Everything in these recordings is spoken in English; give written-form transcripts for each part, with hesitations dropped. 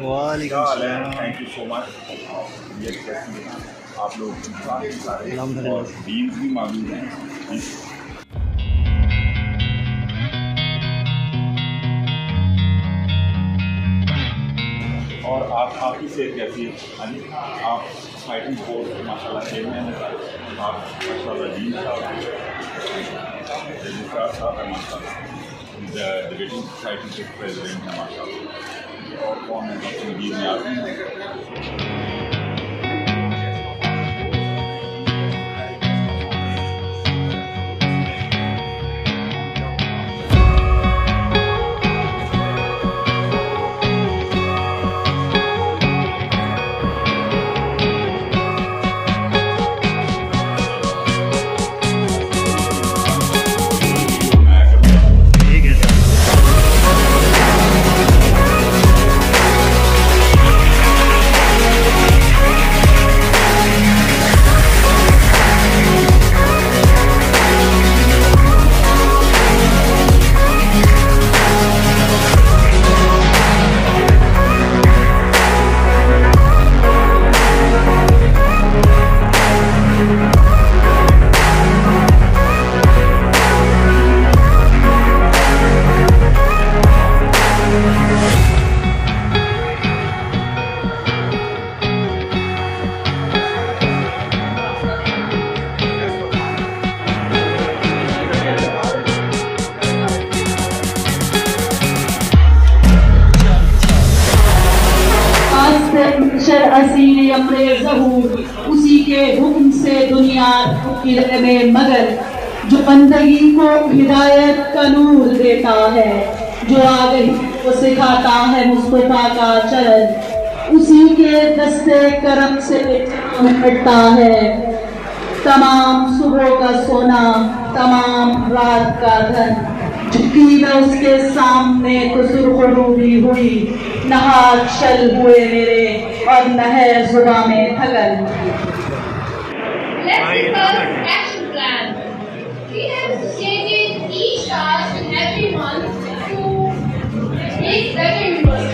वालेकुम सलाम। Thank you so much. आप लोग सारे और डीन भी मौजूद हैं। और आपकी सेहत कैसी है? हाँ जी, आप फाइटिंग फोर्स माशाल्लाह चेयरमैन हैं, आप माशाल्लाह डीन साहब हैं, माशाल्लाह डिबेटिंग सोसाइटी के प्रेसिडेंट हैं माशाल्लाह। और कौन है? नियाज़ी हैं। उसी के हुक्म से दुनिया में मगर जो बंदगी को हिदायत का नूर देता है, जो आगे को सिखाता है मुस्तफा का चलन, उसी के दस्ते करम से मिटता है तमाम सुबह का सोना, तमाम रात का धन। झुकी मैं उसके सामने तो सुरखरूबी हुई, नहार चल हुए मेरे और नहर जुबा में थगल। Let's discuss action plan. We have stated each task in every month to make better use.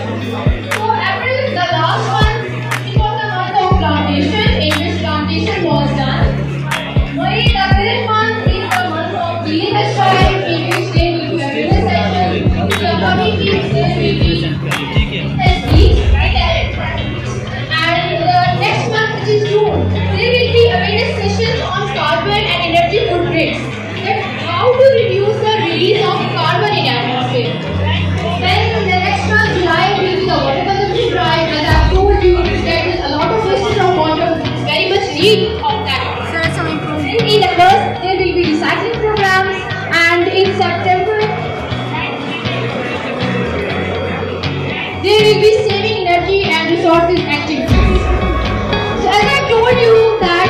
So April is the last month. It was the month of plantation, in which plantation was done. May the current month is the month of healing the child, in which they will do awareness session. In the coming weeks there will be SDs, right? And the next month, which is June, there will be awareness sessions on carbon and energy footprints. That how to reduce the release of carbon in atmosphere. Then the next month, July, will be the water consumption drive. As I have told you, there is a lot of wastage of water. Very much need of that. In August, there will be recycling programs, and in September, there will be saving energy and resources activities. So as I told you that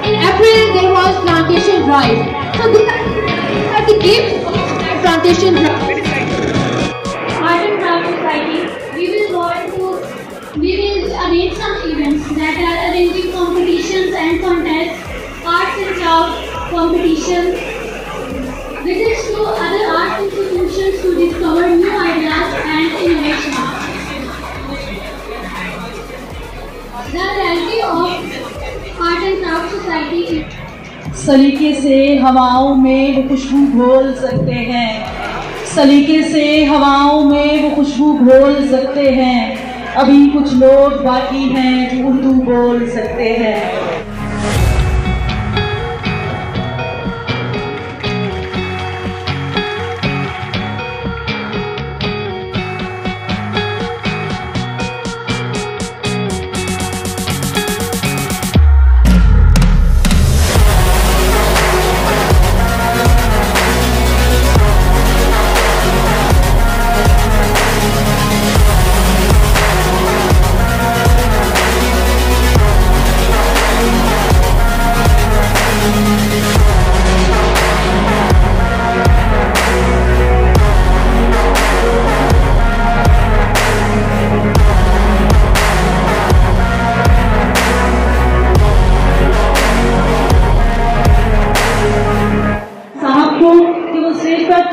in April there was plantation drive. So these are the gifts of that plantation drive. Art and Craft Society, we will arrange some events that are arranging competitions and contests, arts and craft competitions, visits to other art institutions to discover new ideas and innovations. The reality of Art and Craft Society. सलीके से हवाओं में वो खुशबू घोल सकते हैं, सलीके से हवाओं में वो खुशबू घोल सकते हैं। अभी कुछ लोग बाकी हैं जो उर्दू बोल सकते हैं।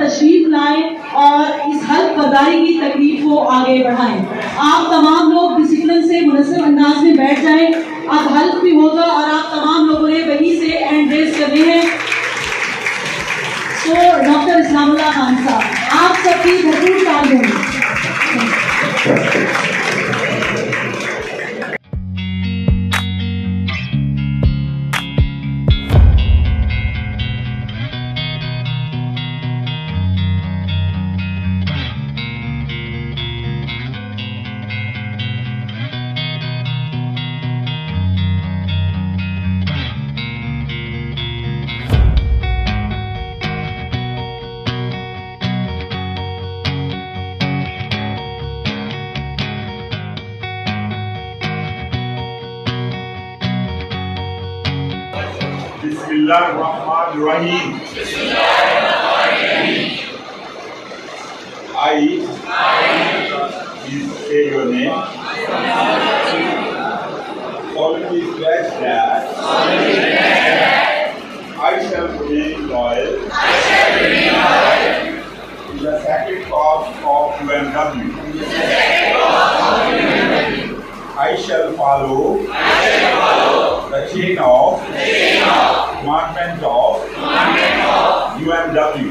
तशरीफ लाएं और इस हल्के बर्दारी की तकलीफ को आगे बढ़ाएं। आप तमाम लोग डिसिप्लिन से मुनस्सिब अंदाज में बैठ जाएं। अब हल्फ भी होगा और आप तमाम लोगों ने वहीं से हैंड रेज करने हैं। तो डॉक्टर इस्लामुल्लाह खान साहब, आप सबकी भरपूर तालीम। Bismillahirrahmanirrahim. I please say your name. Solemnly pledge that I shall remain loyal to the sacred cause of UMW. I shall follow the chain of commandment of UMW.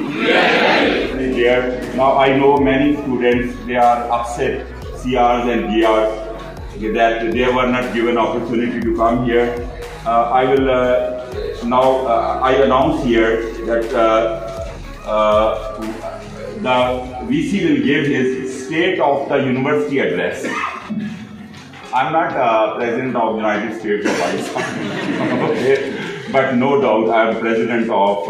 Now I know many students, they are upset, CRs and GRs, that they were not given opportunity to come here. I will I announce here that the VC will give his State of the University address. I'm not President of the United States of Pakistan, okay? But no doubt I am President of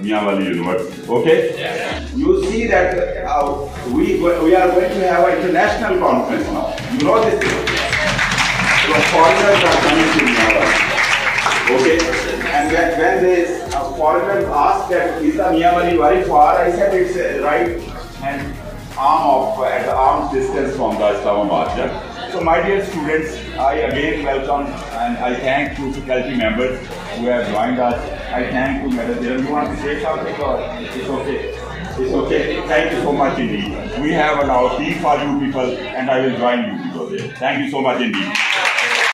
Mianwali University, okay? Yeah. You see that we are going to have an international conference now. You know this thing? So foreigners are coming to Mianwali, okay? And when the foreigners ask that, is the Mianwali very far? I said it's right hand arm at the arm's distance from the Islamabad. Yeah? So my dear students, I again welcome and I thank two faculty members who have joined us. I thank you, Madam. You want to say something or it's okay? It's okay. Thank you so much indeed. We have now tea for you people and I will join you people there. Thank you so much indeed.